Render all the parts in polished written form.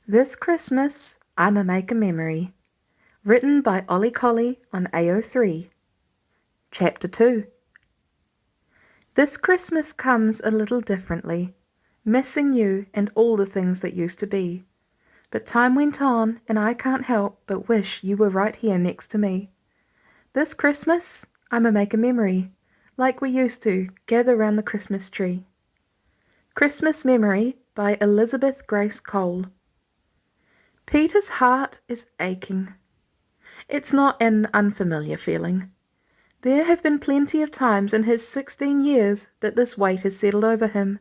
This Christmas, I'ma make a memory. Written by OllieCollie on Ao3. Chapter 2. This Christmas comes a little differently, missing you and all the things that used to be. But time went on, and I can't help but wish you were right here next to me. This Christmas, I'ma make a memory, like we used to, gather round the Christmas tree. Christmas Memory by Elizabeth Grace Cole. Peter's heart is aching. It's not an unfamiliar feeling. There have been plenty of times in his 16 years that this weight has settled over him.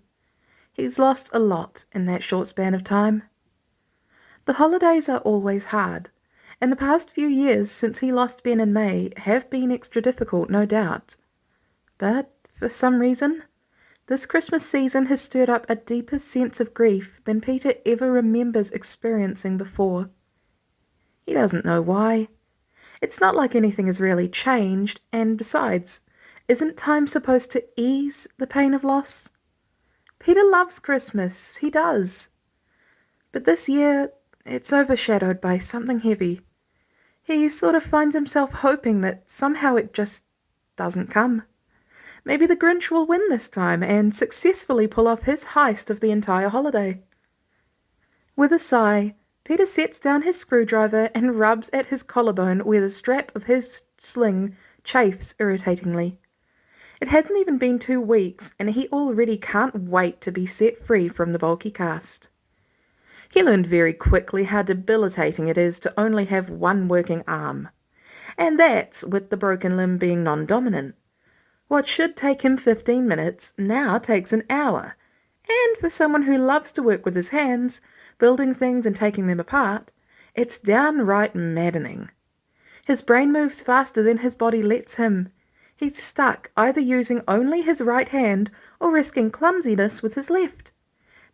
He's lost a lot in that short span of time. The holidays are always hard, and the past few years since he lost Ben in May have been extra difficult, no doubt. But for some reason, this Christmas season has stirred up a deeper sense of grief than Peter ever remembers experiencing before. He doesn't know why. It's not like anything has really changed, and besides, isn't time supposed to ease the pain of loss? Peter loves Christmas, he does. But this year, it's overshadowed by something heavy. He sort of finds himself hoping that somehow it just doesn't come. Maybe the Grinch will win this time and successfully pull off his heist of the entire holiday. With a sigh, Peter sets down his screwdriver and rubs at his collarbone where the strap of his sling chafes irritatingly. It hasn't even been 2 weeks, and he already can't wait to be set free from the bulky cast. He learned very quickly how debilitating it is to only have one working arm. And that's with the broken limb being non-dominant. What should take him 15 minutes now takes an hour. And for someone who loves to work with his hands, building things and taking them apart, it's downright maddening. His brain moves faster than his body lets him. He's stuck either using only his right hand or risking clumsiness with his left.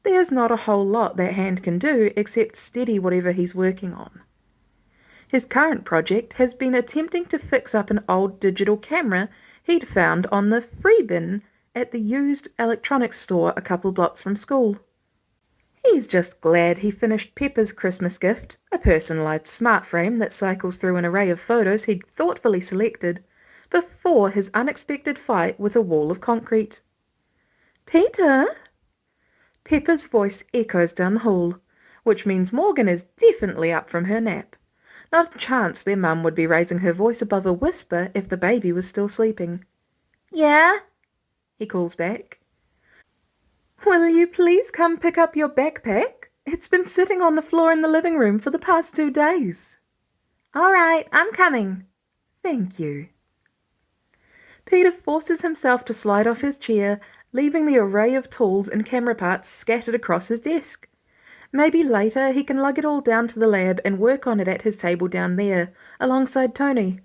There's not a whole lot that hand can do except steady whatever he's working on. His current project has been attempting to fix up an old digital camera he'd found on the free bin at the used electronics store a couple blocks from school. He's just glad he finished Pepper's Christmas gift, a personalised smart frame that cycles through an array of photos he'd thoughtfully selected, before his unexpected fight with a wall of concrete. "Peter?" Pepper's voice echoes down the hall, which means Morgan is definitely up from her nap. Not a chance their mum would be raising her voice above a whisper if the baby was still sleeping. "Yeah?" he calls back. "Will you please come pick up your backpack? It's been sitting on the floor in the living room for the past 2 days. "All right, I'm coming." "Thank you." Peter forces himself to slide off his chair, leaving the array of tools and camera parts scattered across his desk. Maybe later he can lug it all down to the lab and work on it at his table down there, alongside Tony.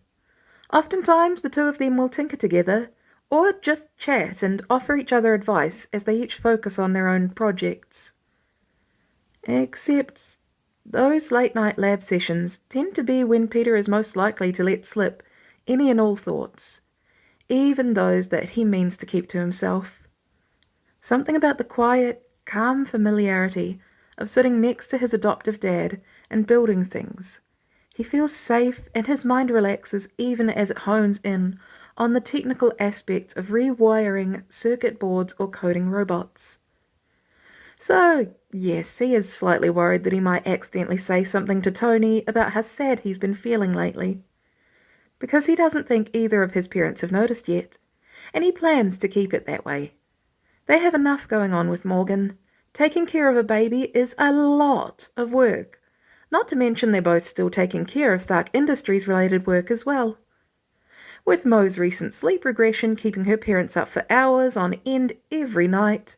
Oftentimes the two of them will tinker together, or just chat and offer each other advice as they each focus on their own projects. Except those late-night lab sessions tend to be when Peter is most likely to let slip any and all thoughts, even those that he means to keep to himself. Something about the quiet, calm familiarity of sitting next to his adoptive dad and building things. He feels safe and his mind relaxes even as it hones in on the technical aspects of rewiring circuit boards or coding robots. So, yes, he is slightly worried that he might accidentally say something to Tony about how sad he's been feeling lately. Because he doesn't think either of his parents have noticed yet, and he plans to keep it that way. They have enough going on with Morgan. Taking care of a baby is a lot of work, not to mention they're both still taking care of Stark Industries-related work as well. With Mo's recent sleep regression keeping her parents up for hours on end every night,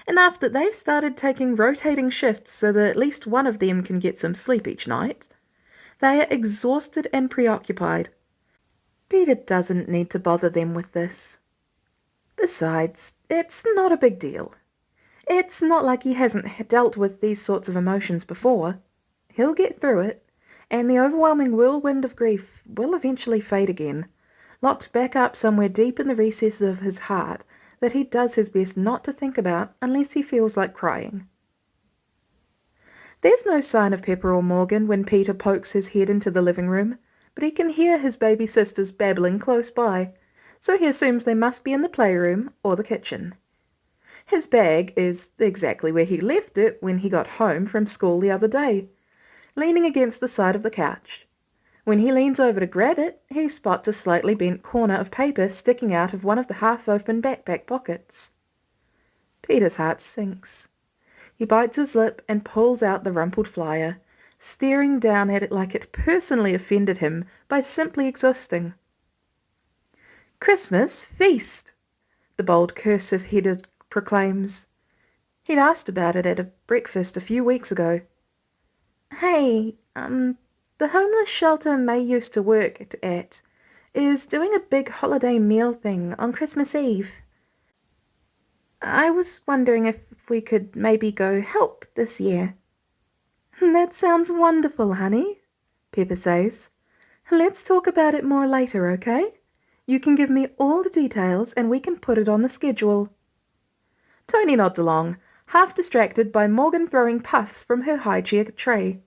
enough that they've started taking rotating shifts so that at least one of them can get some sleep each night, they are exhausted and preoccupied. Peter doesn't need to bother them with this. Besides, it's not a big deal. It's not like he hasn't dealt with these sorts of emotions before. He'll get through it, and the overwhelming whirlwind of grief will eventually fade again, locked back up somewhere deep in the recesses of his heart that he does his best not to think about unless he feels like crying. There's no sign of Pepper or Morgan when Peter pokes his head into the living room, but he can hear his baby sisters babbling close by, so he assumes they must be in the playroom or the kitchen. His bag is exactly where he left it when he got home from school the other day, leaning against the side of the couch. When he leans over to grab it, he spots a slightly bent corner of paper sticking out of one of the half-open backpack pockets. Peter's heart sinks. He bites his lip and pulls out the rumpled flyer, staring down at it like it personally offended him by simply existing. "Christmas feast!" the bold cursive header proclaims. He'd asked about it at a breakfast a few weeks ago. "Hey, the homeless shelter May used to work at is doing a big holiday meal thing on Christmas Eve. I was wondering if we could maybe go help this year." "That sounds wonderful, honey," Pepper says. "Let's talk about it more later, okay? You can give me all the details and we can put it on the schedule." Tony nods along, half distracted by Morgan throwing puffs from her high chair tray.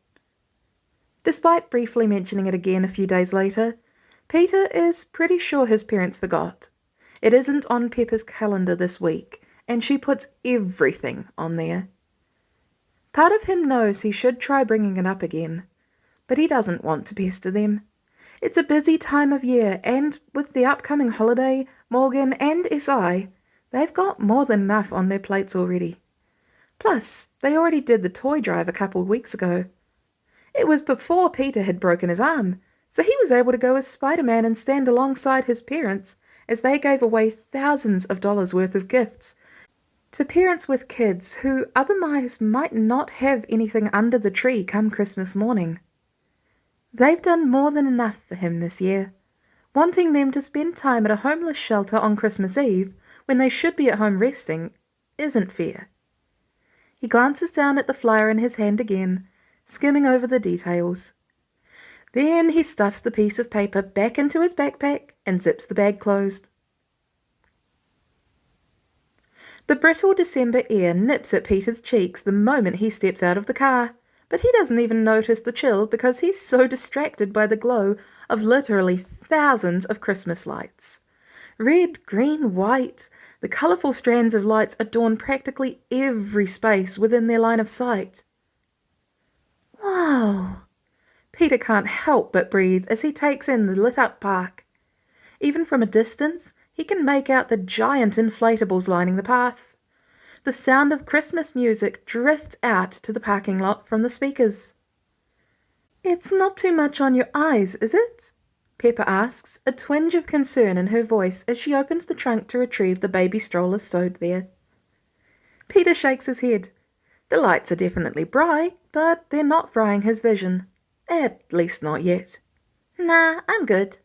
Despite briefly mentioning it again a few days later, Peter is pretty sure his parents forgot. It isn't on Pepper's calendar this week, and she puts everything on there. Part of him knows he should try bringing it up again, but he doesn't want to pester them. It's a busy time of year, and with the upcoming holiday, Morgan and SI, they've got more than enough on their plates already. Plus, they already did the toy drive a couple of weeks ago. It was before Peter had broken his arm, so he was able to go as Spider-Man and stand alongside his parents as they gave away thousands of dollars worth of gifts to parents with kids who otherwise might not have anything under the tree come Christmas morning. They've done more than enough for him this year. Wanting them to spend time at a homeless shelter on Christmas Eve when they should be at home resting isn't fair. He glances down at the flyer in his hand again, skimming over the details. Then he stuffs the piece of paper back into his backpack and zips the bag closed. The brittle December air nips at Peter's cheeks the moment he steps out of the car, but he doesn't even notice the chill because he's so distracted by the glow of literally thousands of Christmas lights. Red, green, white, the colourful strands of lights adorn practically every space within their line of sight. Wow! Peter can't help but breathe as he takes in the lit-up park. Even from a distance, he can make out the giant inflatables lining the path. The sound of Christmas music drifts out to the parking lot from the speakers. "It's not too much on your eyes, is it?" Pepper asks, a twinge of concern in her voice as she opens the trunk to retrieve the baby stroller stowed there. Peter shakes his head. The lights are definitely bright, but they're not frying his vision. At least not yet. "Nah, I'm good."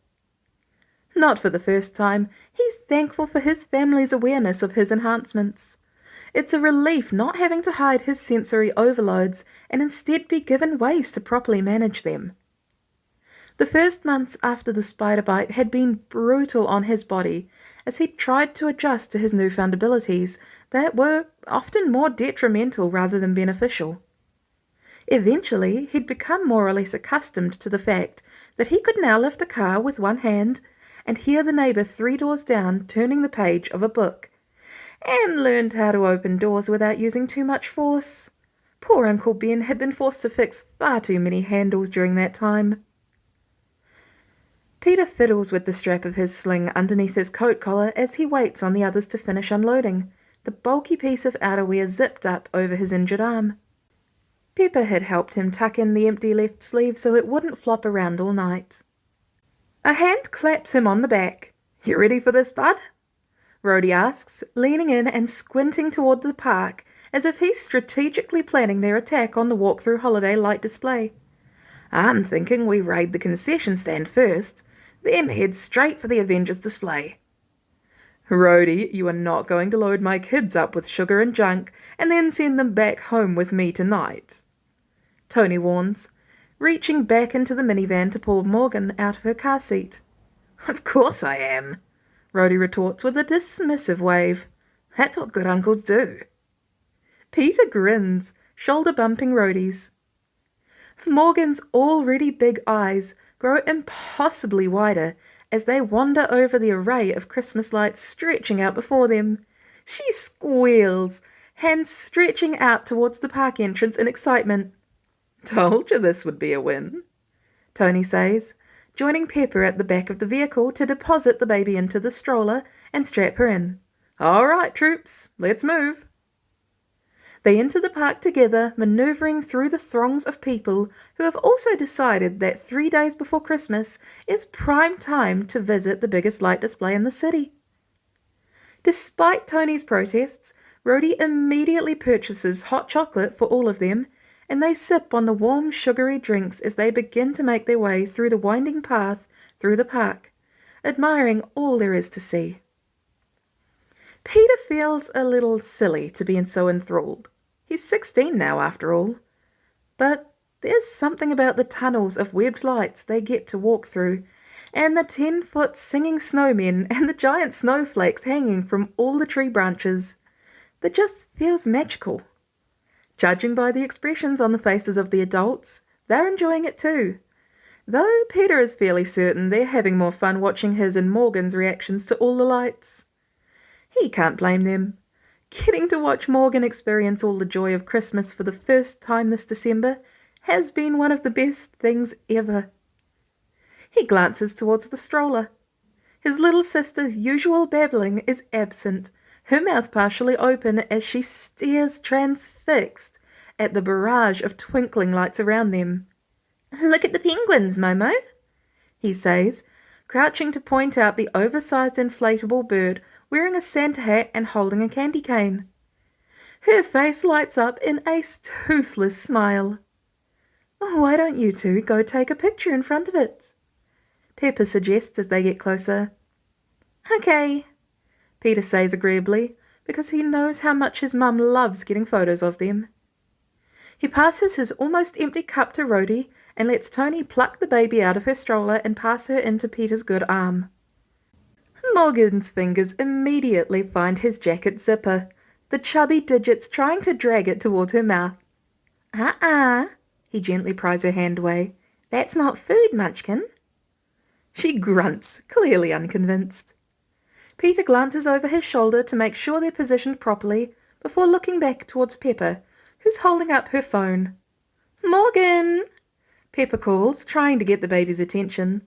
Not for the first time, he's thankful for his family's awareness of his enhancements. It's a relief not having to hide his sensory overloads and instead be given ways to properly manage them. The first months after the spider bite had been brutal on his body as he tried to adjust to his newfound abilities that were often more detrimental rather than beneficial. Eventually, he'd become more or less accustomed to the fact that he could now lift a car with one hand and hear the neighbour 3 doors down turning the page of a book, and learned how to open doors without using too much force. Poor Uncle Ben had been forced to fix far too many handles during that time. Peter fiddles with the strap of his sling underneath his coat collar as he waits on the others to finish unloading, the bulky piece of outerwear zipped up over his injured arm. Pepper had helped him tuck in the empty left sleeve so it wouldn't flop around all night. A hand claps him on the back. "You ready for this, bud?" Rhodey asks, leaning in and squinting toward the park as if he's strategically planning their attack on the walk-through holiday light display. "I'm thinking we raid the concession stand first, then head straight for the Avengers display." "Rhodey, you are not going to load my kids up with sugar and junk and then send them back home with me tonight," Tony warns, reaching back into the minivan to pull Morgan out of her car seat. "Of course I am," Rhodey retorts with a dismissive wave. "That's what good uncles do." Peter grins, shoulder bumping Rhodey's. Morgan's already big eyes grow impossibly wider as they wander over the array of Christmas lights stretching out before them. She squeals, hands stretching out towards the park entrance in excitement. "Told you this would be a win," Tony says, joining Pepper at the back of the vehicle to deposit the baby into the stroller and strap her in. "All right, troops, let's move." They enter the park together, manoeuvring through the throngs of people who have also decided that 3 days before Christmas is prime time to visit the biggest light display in the city. Despite Tony's protests, Rhodey immediately purchases hot chocolate for all of them, and they sip on the warm, sugary drinks as they begin to make their way through the winding path through the park, admiring all there is to see. Peter feels a little silly to be so enthralled. He's 16 now, after all. But there's something about the tunnels of webbed lights they get to walk through, and the 10-foot singing snowmen and the giant snowflakes hanging from all the tree branches, that just feels magical. Judging by the expressions on the faces of the adults, they're enjoying it too. Though Peter is fairly certain they're having more fun watching his and Morgan's reactions to all the lights. He can't blame them. Getting to watch Morgan experience all the joy of Christmas for the first time this December has been one of the best things ever. He glances towards the stroller. His little sister's usual babbling is absent, her mouth partially open as she stares transfixed at the barrage of twinkling lights around them. "Look at the penguins, Momo," he says, crouching to point out the oversized inflatable bird wearing a Santa hat and holding a candy cane. Her face lights up in a toothless smile. "Why don't you two go take a picture in front of it?" Pepper suggests as they get closer. "Okay," Peter says agreeably, because he knows how much his mum loves getting photos of them. He passes his almost empty cup to Rhodey and lets Tony pluck the baby out of her stroller and pass her into Peter's good arm. Morgan's fingers immediately find his jacket zipper, the chubby digits trying to drag it towards her mouth. He gently pries her hand away. "That's not food, Munchkin." She grunts, clearly unconvinced. Peter glances over his shoulder to make sure they're positioned properly before looking back towards Pepper, who's holding up her phone. "Morgan!" Pepper calls, trying to get the baby's attention.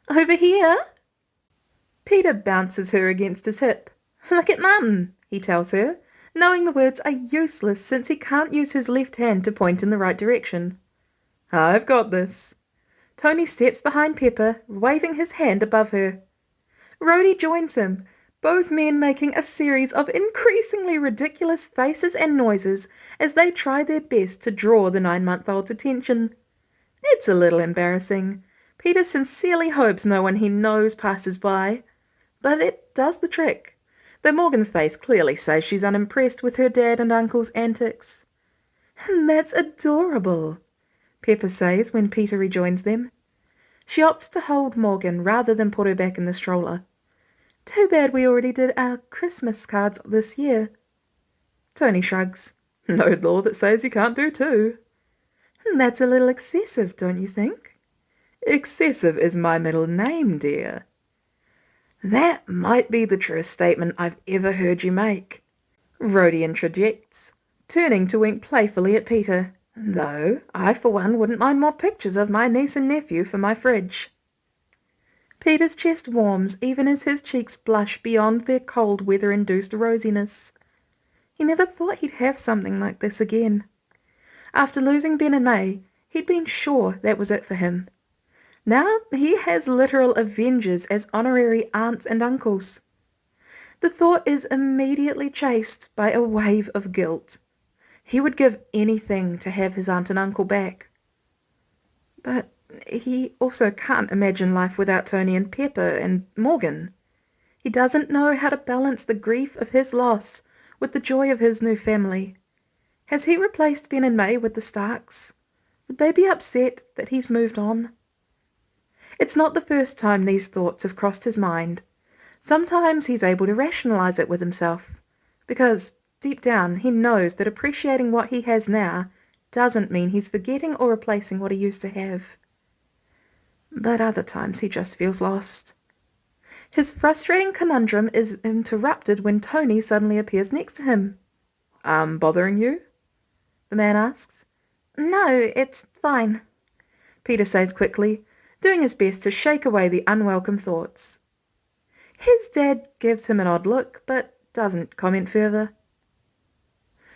"Over here!" Peter bounces her against his hip. "Look at Mum," he tells her, knowing the words are useless since he can't use his left hand to point in the right direction. "I've got this." Tony steps behind Pepper, waving his hand above her. Rhodey joins him, both men making a series of increasingly ridiculous faces and noises as they try their best to draw the 9-month-old's attention. It's a little embarrassing. Peter sincerely hopes no one he knows passes by, but it does the trick, though Morgan's face clearly says she's unimpressed with her dad and uncle's antics. "And that's adorable," Pepper says when Peter rejoins them. She opts to hold Morgan rather than put her back in the stroller. "Too bad we already did our Christmas cards this year." Tony shrugs. "No law that says you can't do two." "That's a little excessive, don't you think?" "Excessive is my middle name, dear." "That might be the truest statement I've ever heard you make," Rhodey interjects, turning to wink playfully at Peter. "Though I for one wouldn't mind more pictures of my niece and nephew for my fridge." Peter's chest warms even as his cheeks blush beyond their cold weather-induced rosiness. He never thought he'd have something like this again. After losing Ben and May, he'd been sure that was it for him. Now he has literal avengers as honorary aunts and uncles. The thought is immediately chased by a wave of guilt. He would give anything to have his aunt and uncle back. But he also can't imagine life without Tony and Pepper and Morgan. He doesn't know how to balance the grief of his loss with the joy of his new family. Has he replaced Ben and May with the Starks? Would they be upset that he's moved on? It's not the first time these thoughts have crossed his mind. Sometimes he's able to rationalize it with himself, because deep down he knows that appreciating what he has now doesn't mean he's forgetting or replacing what he used to have. But other times he just feels lost. His frustrating conundrum is interrupted when Tony suddenly appears next to him. Bothering you? The man asks. No, it's fine, Peter says quickly, doing his best to shake away the unwelcome thoughts. His dad gives him an odd look, but doesn't comment further.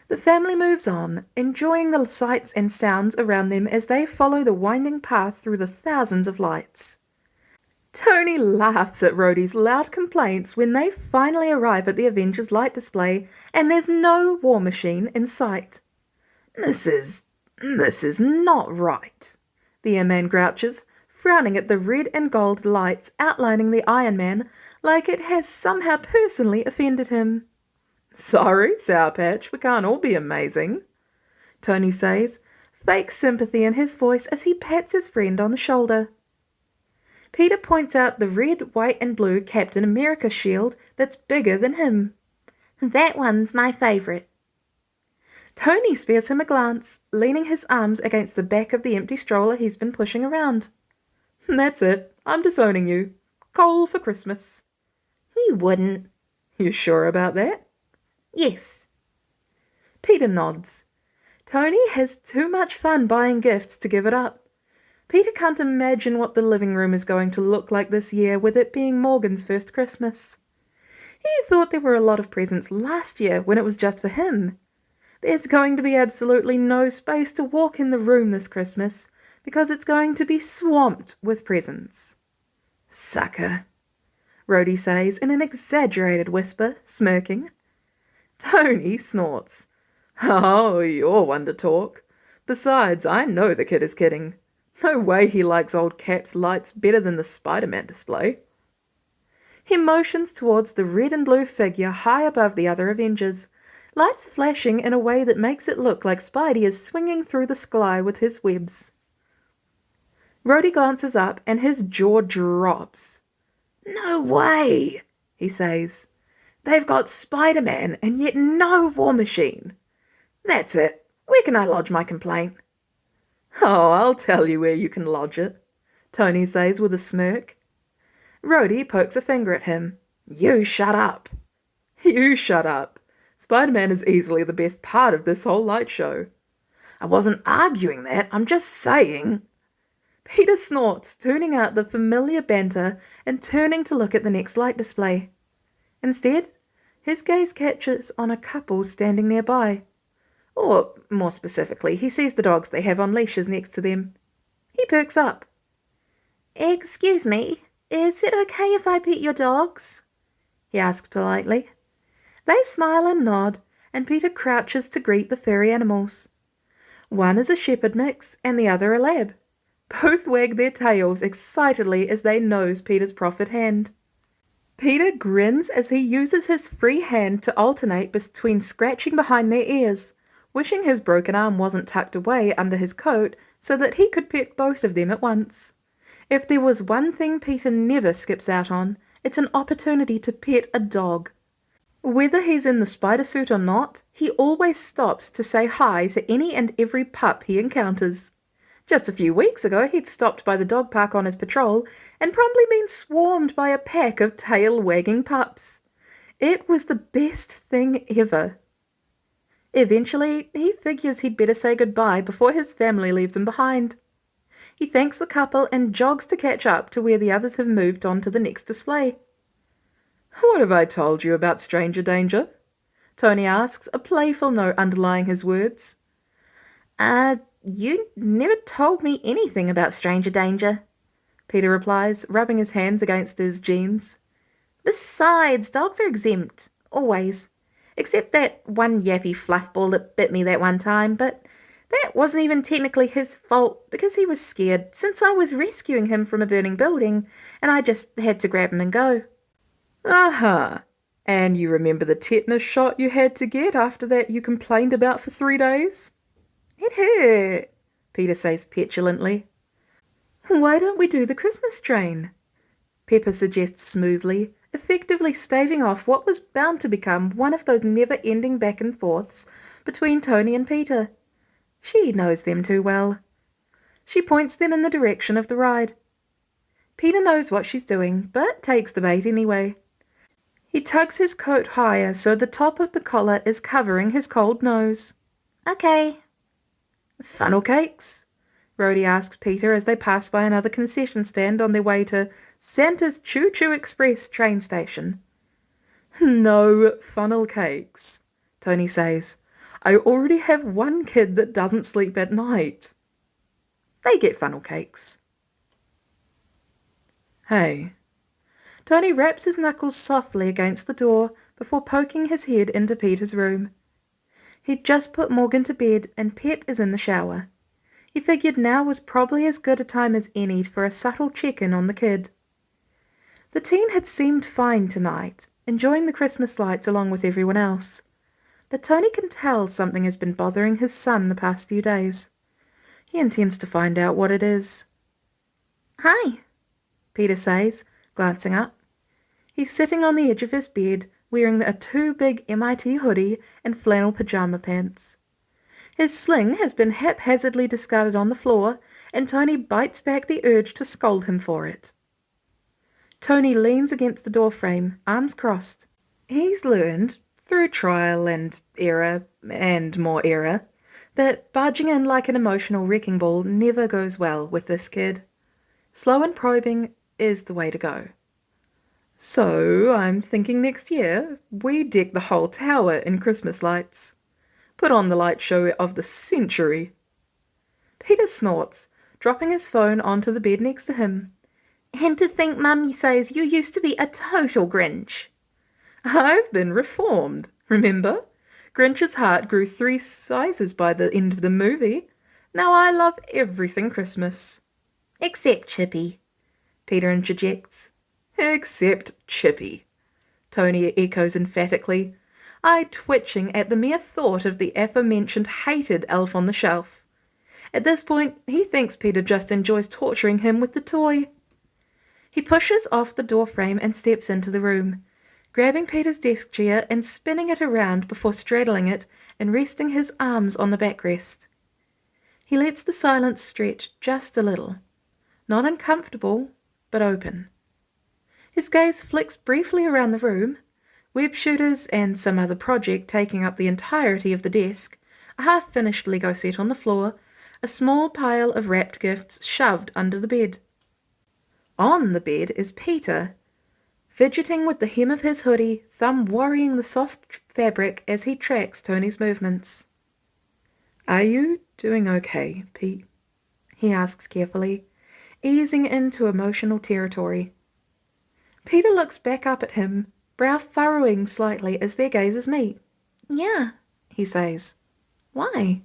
The family moves on, enjoying the sights and sounds around them as they follow the winding path through the thousands of lights. Tony laughs at Rhodey's loud complaints when they finally arrive at the Avengers light display and there's no war machine in sight. This is not right, the airman grouches, frowning at the red and gold lights outlining the Iron Man like it has somehow personally offended him. Sorry, Sour Patch, we can't all be amazing, Tony says, fake sympathy in his voice as he pats his friend on the shoulder. Peter points out the red, white and blue Captain America shield that's bigger than him. That one's my favourite. Tony spares him a glance, leaning his arms against the back of the empty stroller he's been pushing around. That's it, I'm disowning you. Coal for Christmas. You wouldn't. You sure about that? Yes. Peter nods. Tony has too much fun buying gifts to give it up. Peter can't imagine what the living room is going to look like this year with it being Morgan's first Christmas. He thought there were a lot of presents last year when it was just for him. There's going to be absolutely no space to walk in the room this Christmas because it's going to be swamped with presents. Sucker, Rhodey says in an exaggerated whisper, smirking. Tony snorts. Oh, you're one to talk. Besides, I know the kid is kidding. No way he likes old Cap's lights better than the Spider-Man display. He motions towards the red and blue figure high above the other Avengers, lights flashing in a way that makes it look like Spidey is swinging through the sky with his webs. Rhodey glances up and his jaw drops. No way, he says. They've got Spider-Man and yet no War Machine. That's it. Where can I lodge my complaint? Oh, I'll tell you where you can lodge it, Tony says with a smirk. Rhodey pokes a finger at him. You shut up. You shut up. Spider-Man is easily the best part of this whole light show. I wasn't arguing that, I'm just saying. Peter snorts, tuning out the familiar banter and turning to look at the next light display. Instead, his gaze catches on a couple standing nearby. Or, more specifically, he sees the dogs they have on leashes next to them. He perks up. Excuse me, is it okay if I pet your dogs? He asks politely. They smile and nod, and Peter crouches to greet the furry animals. One is a shepherd mix and the other a lab. Both wag their tails excitedly as they nose Peter's proffered hand. Peter grins as he uses his free hand to alternate between scratching behind their ears, wishing his broken arm wasn't tucked away under his coat so that he could pet both of them at once. If there was one thing Peter never skips out on, it's an opportunity to pet a dog. Whether he's in the spider suit or not, he always stops to say hi to any and every pup he encounters. Just a few weeks ago, he'd stopped by the dog park on his patrol and promptly been swarmed by a pack of tail-wagging pups. It was the best thing ever. Eventually, he figures he'd better say goodbye before his family leaves him behind. He thanks the couple and jogs to catch up to where the others have moved on to the next display. What have I told you about stranger danger? Tony asks, a playful note underlying his words. You never told me anything about stranger danger, Peter replies, rubbing his hands against his jeans. Besides, dogs are exempt, always. Except that one yappy fluffball that bit me that one time, but that wasn't even technically his fault because he was scared since I was rescuing him from a burning building and I just had to grab him and go. Aha! And you remember the tetanus shot you had to get after that you complained about for 3 days? It hurt, Peter says petulantly. Why don't we do the Christmas train? Pepper suggests smoothly, effectively staving off what was bound to become one of those never-ending back and forths between Tony and Peter. She knows them too well. She points them in the direction of the ride. Peter knows what she's doing, but takes the bait anyway. He tugs his coat higher so the top of the collar is covering his cold nose. Okay. Funnel cakes? Rhodey asks Peter as they pass by another concession stand on their way to Santa's Choo Choo Express train station. No funnel cakes, Tony says. I already have one kid that doesn't sleep at night. They get funnel cakes. Hey. Tony raps his knuckles softly against the door before poking his head into Peter's room. He'd just put Morgan to bed and Pep is in the shower. He figured now was probably as good a time as any for a subtle check-in on the kid. The teen had seemed fine tonight, enjoying the Christmas lights along with everyone else. But Tony can tell something has been bothering his son the past few days. He intends to find out what it is. Hi, Peter says, glancing up. He's sitting on the edge of his bed, wearing a too big MIT hoodie and flannel pajama pants. His sling has been haphazardly discarded on the floor, and Tony bites back the urge to scold him for it. Tony leans against the doorframe, arms crossed. He's learned, through trial and error, and more error, that barging in like an emotional wrecking ball never goes well with this kid. Slow and probing is the way to go. So I'm thinking next year we deck the whole tower in Christmas lights. Put on the light show of the century. Peter snorts, dropping his phone onto the bed next to him. And to think Mummy says you used to be a total Grinch. I've been reformed, remember? Grinch's heart grew 3 sizes by the end of the movie. Now I love everything Christmas. Except Chippy, Peter interjects. Except Chippy, Tony echoes emphatically, eye twitching at the mere thought of the aforementioned hated elf on the shelf. At this point, he thinks Peter just enjoys torturing him with the toy. He pushes off the doorframe and steps into the room, grabbing Peter's desk chair and spinning it around before straddling it and resting his arms on the backrest. He lets the silence stretch just a little, not uncomfortable, but open. His gaze flicks briefly around the room, web shooters and some other project taking up the entirety of the desk, a half-finished Lego set on the floor, a small pile of wrapped gifts shoved under the bed. On the bed is Peter, fidgeting with the hem of his hoodie, thumb worrying the soft fabric as he tracks Tony's movements. Are you doing okay, Pete? He asks carefully, easing into emotional territory. Peter looks back up at him, brow furrowing slightly as their gazes meet. Yeah, he says. Why?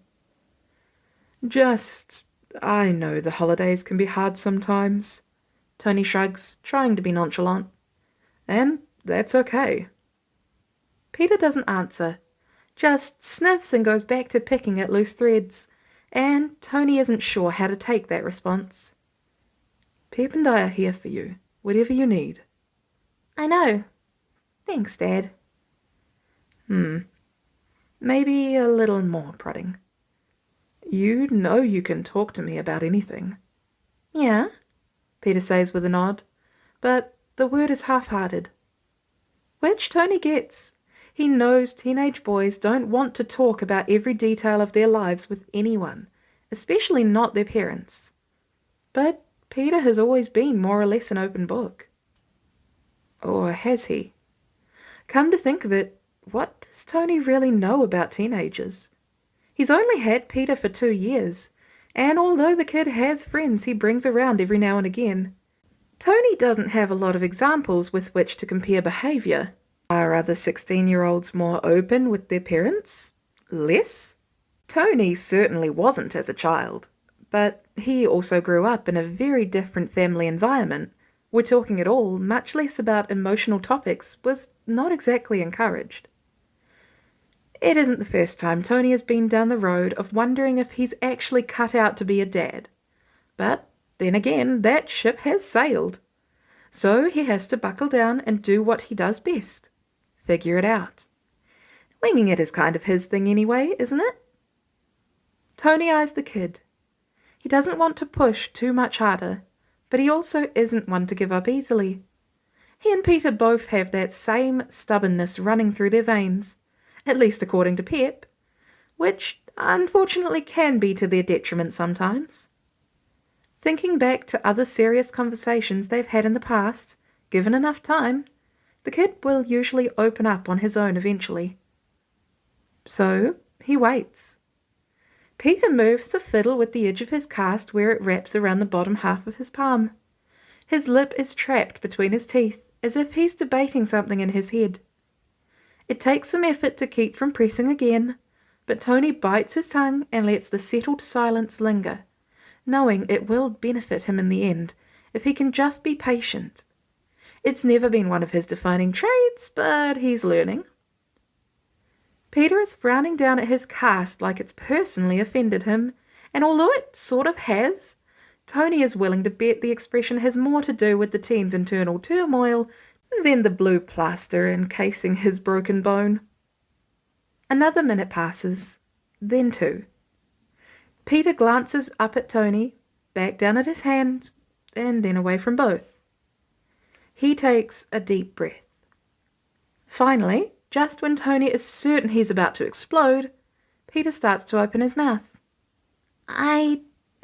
I know the holidays can be hard sometimes. Tony shrugs, trying to be nonchalant. And that's okay. Peter doesn't answer, just sniffs and goes back to picking at loose threads, and Tony isn't sure how to take that response. Pep and I are here for you, whatever you need. I know. Thanks, Dad. Maybe a little more prodding. You know you can talk to me about anything. Yeah, Peter says with a nod, but the word is half-hearted. Which Tony gets. He knows teenage boys don't want to talk about every detail of their lives with anyone, especially not their parents. But Peter has always been more or less an open book. Or has he? Come to think of it, what does Tony really know about teenagers? He's only had Peter for 2 years, and although the kid has friends he brings around every now and again, Tony doesn't have a lot of examples with which to compare behaviour. Are other 16-year-olds more open with their parents? Less? Tony certainly wasn't as a child, but he also grew up in a very different family environment, where talking at all, much less about emotional topics, was not exactly encouraged. It isn't the first time Tony has been down the road of wondering if he's actually cut out to be a dad. But then again, that ship has sailed. So he has to buckle down and do what he does best. Figure it out. Winging it is kind of his thing anyway, isn't it? Tony eyes the kid. He doesn't want to push too much harder, but he also isn't one to give up easily. He and Peter both have that same stubbornness running through their veins, at least according to Pep, which unfortunately can be to their detriment sometimes. Thinking back to other serious conversations they've had in the past, given enough time, the kid will usually open up on his own eventually. So he waits. Peter moves to fiddle with the edge of his cast where it wraps around the bottom half of his palm. His lip is trapped between his teeth, as if he's debating something in his head. It takes some effort to keep from pressing again, but Tony bites his tongue and lets the settled silence linger, knowing it will benefit him in the end if he can just be patient. It's never been one of his defining traits, but he's learning. Peter is frowning down at his cast like it's personally offended him, and although it sort of has, Tony is willing to bet the expression has more to do with the teen's internal turmoil than the blue plaster encasing his broken bone. Another minute passes, then 2. Peter glances up at Tony, back down at his hand, and then away from both. He takes a deep breath. Finally, just when Tony is certain he's about to explode, Peter starts to open his mouth. A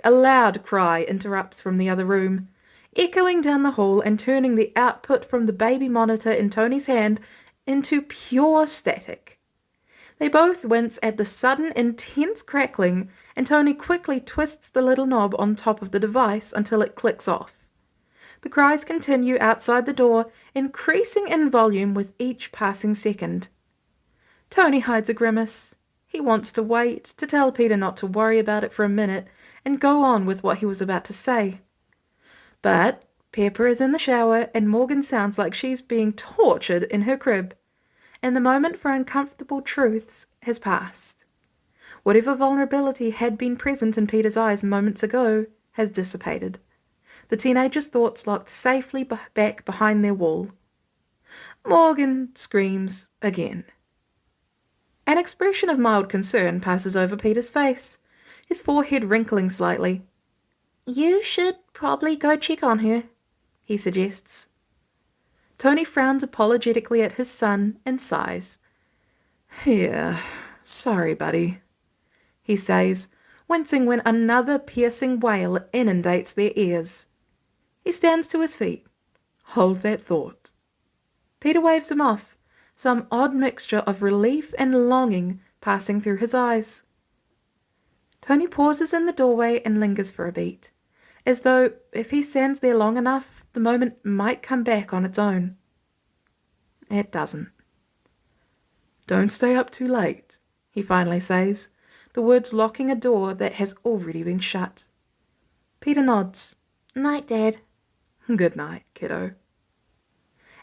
loud cry interrupts from the other room, echoing down the hall and turning the output from the baby monitor in Tony's hand into pure static. They both wince at the sudden, intense crackling, and Tony quickly twists the little knob on top of the device until it clicks off. The cries continue outside the door, increasing in volume with each passing second. Tony hides a grimace. He wants to wait, to tell Peter not to worry about it for a minute, and go on with what he was about to say. But Pepper is in the shower, and Morgan sounds like she's being tortured in her crib, and the moment for uncomfortable truths has passed. Whatever vulnerability had been present in Peter's eyes moments ago has dissipated. The teenager's thoughts locked safely back behind their wall. Morgan screams again. An expression of mild concern passes over Peter's face, his forehead wrinkling slightly. "You should probably go check on her," he suggests. Tony frowns apologetically at his son and sighs. "Yeah, sorry, buddy," he says, wincing when another piercing wail inundates their ears. He stands to his feet. "Hold that thought." Peter waves him off, some odd mixture of relief and longing passing through his eyes. Tony pauses in the doorway and lingers for a beat, as though if he stands there long enough, the moment might come back on its own. It doesn't. "Don't stay up too late," he finally says, the words locking a door that has already been shut. Peter nods. "Night, Dad." "Good night, kiddo."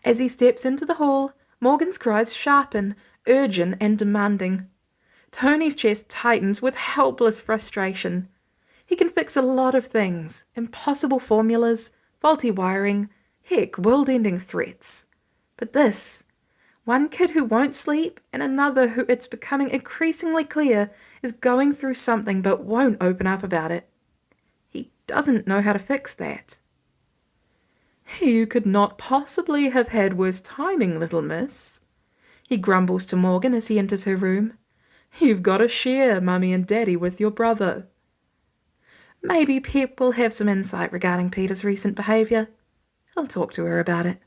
As he steps into the hall, Morgan's cries sharpen, urgent and demanding. Tony's chest tightens with helpless frustration. He can fix a lot of things, impossible formulas, faulty wiring, heck, world-ending threats. But this, one kid who won't sleep and another who it's becoming increasingly clear is going through something but won't open up about it. He doesn't know how to fix that. "You could not possibly have had worse timing, little miss," he grumbles to Morgan as he enters her room. "You've got to share Mummy and Daddy with your brother." Maybe Pep will have some insight regarding Peter's recent behaviour. He'll talk to her about it.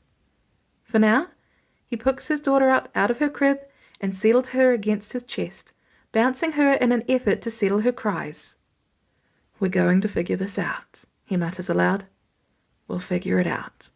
For now, he picks his daughter up out of her crib and settled her against his chest, bouncing her in an effort to settle her cries. "We're going to figure this out," he mutters aloud. "We'll figure it out."